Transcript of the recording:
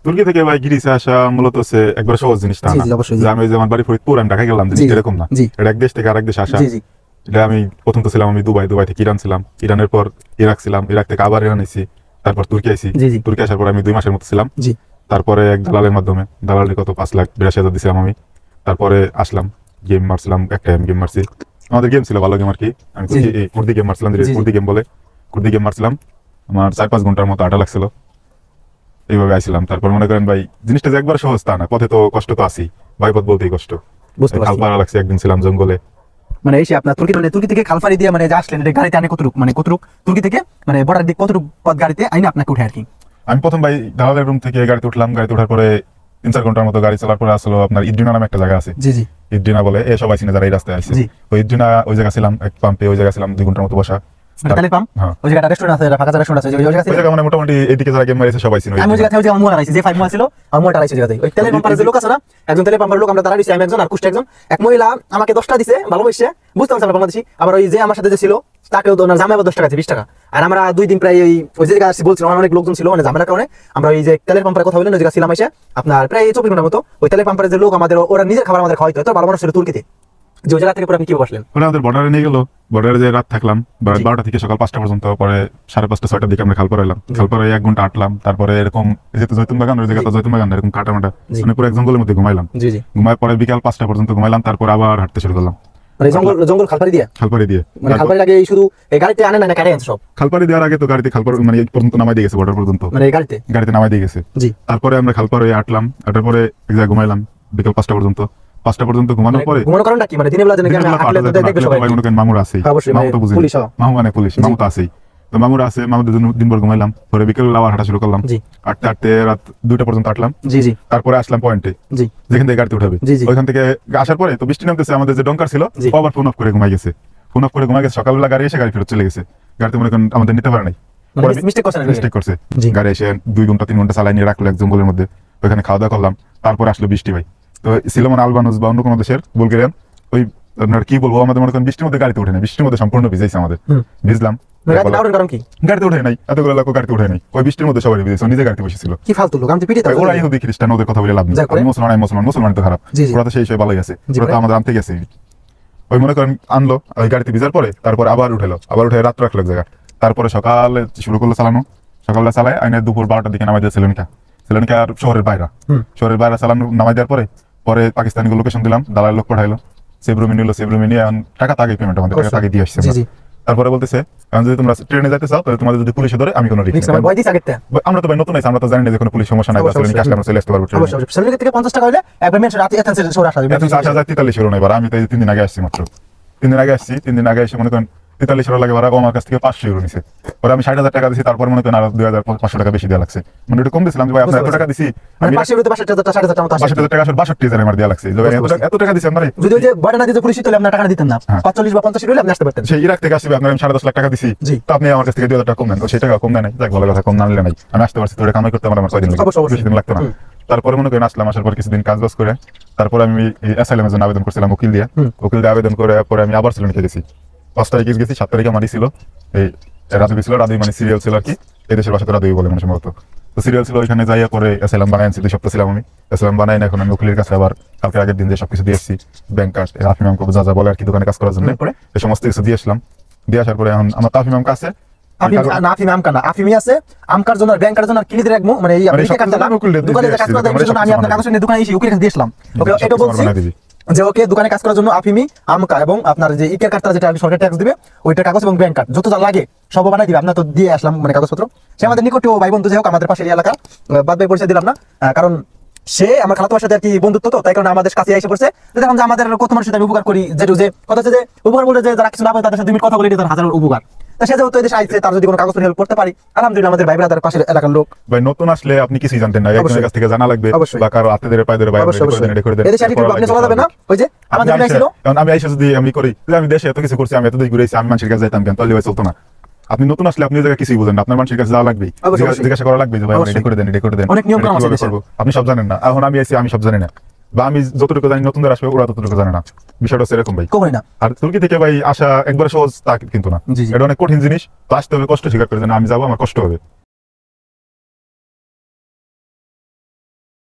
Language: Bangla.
তুর্কি থেকে ভাই গ্রিসে আসা মূলত হচ্ছে একবার সহজ জিনিস না। আমি যে আমার বাড়ি ফরিদপুর, আমি ঢাকা গেলাম, জিনিসটা এরকম না। এটা এক দেশ থেকে আরেক দেশে আসা। এটা আমি প্রথম তো ছিলাম আমি দুবাই থেকে ইরান ছিলাম, ইরানের পর ইরাক ছিলাম, ইরাক থেকে আবার ইরান আইছি, তারপর তুর্কি আইছি। তুর্কি আসার পর আমি 2 মাসের মতো ছিলাম। তারপরে এক দালালের মাধ্যমে, দালালের কত 5,82,000 দিছিলাম আমি। তারপরে আসলাম, গেম মারছিলাম, একটা গেম মারছি। আমাদের গেম ছিল ভালো গেম আর কি। আমি কুর্দি গেম মারছিলাম, কুর্দি গেম বলে কুর্দি গেম মারছিলাম। আমার 4-5 ঘন্টার মতো আটা লাগছিল, এইভাবে আইছিলাম। তারপর মনে করেন ভাই জিনিসটা যে একবার সহজ তা না, পথে তো কষ্ট তো আছেই, বাইপথ বলতেই কষ্ট। খালপাড়া লাগছে, একদিন ছিলাম জঙ্গলে। মানে এসে আপনার তুর্কি থেকে খালপাড়ি দিয়ে মানে আসলেন, গাড়িতে আনে কতটুক, মানে কতটুক তুর্কি থেকে মানে বর্ডার দিক কতটুক পথ গাড়িতে আইনে আপনাকে উঠে আর কি? আমি প্রথম ভাই দালালের রুম থেকে গাড়িতে উঠলাম। গাড়িতে ওঠার পরে 3-4 ঘন্টার মতো গাড়ি চলার পরে আসলো আপনার ইদ্রিনা নামে একটা জায়গা আছে। ইদ্রিনা বলে, এ সবাই চিনে যারা এই রাস্তায় আসছে। তো ইদ্রিনা ওই জায়গা ছিলাম, এক পাম্পে ওই জায়গা ছিলাম 2 ঘন্টার মতো বসা। মোটামুটি এদিকে যারা গেম মারিছে সবাই চিনে। আমি ওই জায়গা থেকে আমার আইছি, যে 5 মাস ছিল আমার আইছে জায়গাতে। ওই তেলের পাম্পারে যে লোক আছে না, একজন তেলের পাম্পারের লোক, আমরা দাঁড়াই রইছি, আমি একজন আর কুষ্টা একজন। এক মহিলা আমাকে 10 টাকা দিছে, ভালোবাসে, বুঝতে পারছেন বাংলাদেশি। আবার ওই যে আমার সাথে যে ছিল তাকেও জামাই 10 টাকা দিছে, 20 টাকা। আর আমরা 2 দিন প্রায় ওই জায়গা আসছি, বলছিলাম অনেক লোকজন ছিল, মানে ঝামেলার কারণে আমরা ওই যে তেলের পাম্পারে কথা বললেন ওই জায়গা ছিলাম এসে আপনার প্রায় 24 ঘন্টার মতো। ওই তেলের পাম্পারে যে লোক আমাদের, ওরা নিজের খাবার আমাদের খাওয়াইতো। তো ভালো মানুষ ছিল তুর্কিতে। যে ওই জায়গা থেকে আপনি কি বসলেন? ওরা আমাদের বর্ডারে নিয়ে গেল। বর্ডারে যে রাত থাকলাম 12টা থেকে সকাল 5টা পর্যন্ত। পরে 5:30-6টার দিকে আমরা খালপাড়া এলাম। খালপাড়ায় 1 ঘন্টা হাঁটলাম। তারপরে এরকম যেহেতু জৈতুন বাগান, ওই জায়গাটা জৈতুন বাগান, এরকম কাটামাটা মানে পুরো এক জঙ্গলের মধ্যে ঘুমাইলাম। ঘুমায় পরে বিকাল 5টা পর্যন্ত ঘুমাইলাম। তারপর আবার হাঁটতে শুরু করলাম, মানে জঙ্গল খালপাড়ি দিয়ে। মানে খালপাড়ির আগে শুধু এই গাড়িতে আনে না কাটে সব? খালপাড়ি দেওয়ার আগে তো গাড়িতে খালপাড় মানে এই পর্যন্ত নামাই দিয়ে গেছে, বর্ডার পর্যন্ত মানে গাড়িতে নামাই দিয়ে গেছে। তারপরে আমরা খালপাড়ে হাঁটলাম, হাঁটার পরে এক জায়গায় ঘুমাইলাম বিকাল 5টা পর্যন্ত। 5টা পর্যন্ত ঘুমানোর পরে ঘুমানোর কারণটা কি? মানে দিনের বেলা জানি আমি হাঁটলে তো দেখবে সবাই। মামুর আছে, মামু তো বুঝি, মামু মানে পুলিশ, মামু তো আছেই। তো মামুর আছে, মামুদের জন্য দিনভর ঘুমাইলাম। পরে বিকেল আবার হাঁটা শুরু করলাম। হাঁটতে রাত 2টা পর্যন্ত হাঁটলাম। তারপরে আসলাম পয়েন্টে, যেখান থেকে গাড়িতে উঠাবে। ওইখান থেকে আসার পরে তো বৃষ্টি নামতেছে, আমাদের যে ডঙ্কার ছিল আবার ফোন অফ করে ঘুমাই গেছে। সকালবেলা গাড়ি এসে গাড়ি ফেরত চলে গেছে। গাড়িতে মনে করেন আমাদের নিতে পারে নাই, মিস্টেক করছে। গাড়ি এসে 2 ঘন্টা 3 ঘন্টা চালাই নিয়ে রাখলো এক জঙ্গলের মধ্যে। ওইখানে খাওয়া দাওয়া করলাম। তারপরে আসলো বৃষ্টি ভাই। তো ছিল মানে আলবানুস বা অন্য কোনো দেশের বুলগেরিয়ান, ওই আপনার কি বলবো, আমাদের মনে করেন বৃষ্টির মধ্যে গাড়িতে উঠে নাই, বৃষ্টির মধ্যে সম্পূর্ণ ভিজাইছে আমাদের। ভিজলাম, গাড়িতে উঠে নাই, এতগুলো লোক গাড়িতে উঠে নাই, ওই বৃষ্টির মধ্যে সবাই ভিজেছে, নিজে গাড়িতে বসেছিল। কি ফালতু লোক, আমি পিটিয়ে ওরা ইহুদি খ্রিস্টান, ওদের কথা বলে লাভ নেই। আমি মুসলমান তো খারাপ, ওরা তো সেই ভালোই আছে, ওরা তো আমাদের আনতে গেছে। ওই মনে করেন আনলো, ওই গাড়িতে ভিজার পরে তারপর আবার উঠে রাত রাখলো এক জায়গা। তারপরে সকালে শুরু করলো চালানো, সকালে চালায় আইনে দুপুর 12টার দিকে নামাই দিয়ে শ্রীলঙ্কা আর শহরের বাইরে চালানো নামাই দেওয়ার পরে পাকিস্তানি লোকেশন দিলাম, দালাল লোক পাঠাইলো, সেব্রুমি নিল, সেব্রুমি নিয়ে টাকা তাকে পেমেন্ট আমাদের টাকা তাকে দিয়ে আসছে। তারপরে বলতেছে যদি তোমরা ট্রেনে যেতে চাও তাহলে তোমাদের যদি পুলিশে ধরে আমি কোনো রিস্ক নেই। আমরা তো ভাই নতুন আছি, আমরা তো জানি না যে কোনো পুলিশ সমস্যা নাই, আসলে ক্যাশ আমরা চলে আসতে পারবো। শ্রীলঙ্কা থেকে 50 টাকা হলে একবার মেন রাতে এথেন্সের শহরে আসা যাবে। এথেন্স আসা যায় 43 ইউরো নাই। আমি তো 3 দিন আগে আসছি মাত্র, 3 দিন আগে এসে মনে করেন 43 ইউরো লাগে ভাড়া, আমার কাছ থেকে 500 ইউরো নিছে। পরে আমি 60,000 টাকা দিছি, তারপর মনে করেন আরো 2,500 টাকা বেশি দেওয়া লাগছে। মানে একটু কম দিছিলাম যে ভাই আপনার এত টাকা দিছি, আমি 500 ইউরোতে 60,000 টাকা 62,000 আমার দেওয়া লাগছে। এত টাকা দিছি আপনারে, যদি ওই যে বড় না দিতে পুলিশ তাহলে আপনার টাকা দিতেন না, 45 বা 50 ইউরো আপনি আসতে পারতেন। সেই ইরাক থেকে আসবে আপনার আমি 10.5 লাখ টাকা দিছি, তো আপনি আমার কাছ থেকে 2,000 টাকা কম নেন, সেই টাকা কম নেন নাই, যাক ভালো কথা, কম না নিলে নাই। আমি আসতে পারছি, তোরে কামাই করতে আমার 6 দিন লাগবে, বেশি দিন লাগতো না। তারপরে মনে করেন আসলাম, আসার পর কিছুদিন কাজ বাজ করে তারপর আমি অ্যাসাইলামের জন্য আবেদন করছিলাম উকিল দিয়ে আবেদন করে পরে আমি আবার শ্রীলঙ্কা গেছি। 5 তারিখে গেছি, 7 তারিখে আমারই ছিল এই রাদুই ছিল, রাদুই মানে সিরিয়াল ছিল আর কি, এই দেশের ভাষাতে রাদুই বলে মানুষ মতো। তো সিরিয়াল ছিল, ওইখানে যাইয়া পরে অ্যাসাইলাম বানাই আনছি, 2 সপ্তাহ ছিলাম আমি। অ্যাসাইলাম বানাই না, এখন আমি উকিলের কাছে আবার কালকে আগের দিন যে সবকিছু দিয়ে এসেছি, ব্যাংক কার্ড, আফিম আমকে যা বলে আর কি দোকানে কাজ করার জন্য, এই সমস্ত কিছু দিয়ে আসলাম। দিয়ে আসার পরে এখন আমার আফিম আমকা আছে, আমকার জন্য ব্যাংকার জন্য কিনে রাখবো, মানে দোকানে কাজ করার জন্য আমি আপনার কাগজ নিয়ে দোকানে এসে উকিলের কাছে দিয়ে আসলাম। ওকে এটা বলছি যে ওকে দোকানে কাজ করার জন্য আফিমি, আমকা এবং আপনার যে ইকের কার্ডটা যেটা সরকার ট্যাক্স দিবে ওইটা কাগজ এবং ব্যাংক কার্ড যত যা লাগে সব বানাই দিবে। আপনার তো দিয়ে আসলাম মানে কাগজপত্র। সে আমাদের নিকটে ভাই বন্ধু, যাই হোক আমাদের পাশের এলাকা, বাদ বাই পরিচয় দিলাম না, কারণ সে আমার খালাতো সাথে আর কি বন্ধুত্ব, তো তাই কারণে আমাদের কাছে এসে পড়ছে। দেখুন যে আমাদের কত মানুষের সাথে আমি উপকার করি, যে কথা হচ্ছে যে উপকার বলে যে যারা কিছু না পায় তাদের সাথে 2 মিনিট কথা বলে তার 1000 উপকার। তা সে যেহেতু এদেশে আইছে, তার যদি কোনো কাগজ হেল্প করতে পারি আলহামদুলিল্লাহ। আমাদের ভাই ব্রাদার পাশের এলাকার লোক ভাই, নতুন আসলে আপনি কিছুই জানতেন না, একজনের কাছ থেকে জানা লাগবে বা কারো হাতে ধরে পায়ে ধরে ভাই করে দেন, এদেশে আইটি আপনি চলা যাবে না। ওই যে আমাদের ভাই ছিল, আমি আইসা যদি আমি করি আমি দেশে এত কিছু করছি, আমি এত দিন ঘুরেছি, আমি মানুষের কাছে যাইতাম কেন, তাহলে চলতো না। আপনি নতুন আসলে আপনি জায়গা কিছুই বুঝেন না, আপনার মানুষের কাছে যাওয়া লাগবে, জিজ্ঞাসা করা লাগবে যে ভাই এটা করে দেন, অনেক নিয়ম কানুন আছে দেশে, আপনি সব জানেন না। এখন আমি আইছি, আমি সব জানি না, বা আমি যতটুকু জানি নতুনদের আসবে ওরা ততটুকু জানে না, বিষয়টা সেরকম ভাই। আর তুর্কি থেকে ভাই আসা একবার সহজ তা কিন্তু না, এটা অনেক কঠিন জিনিস, তো আসতে হবে, কষ্ট স্বীকার করে যে আমি যাবো, আমার কষ্ট হবে।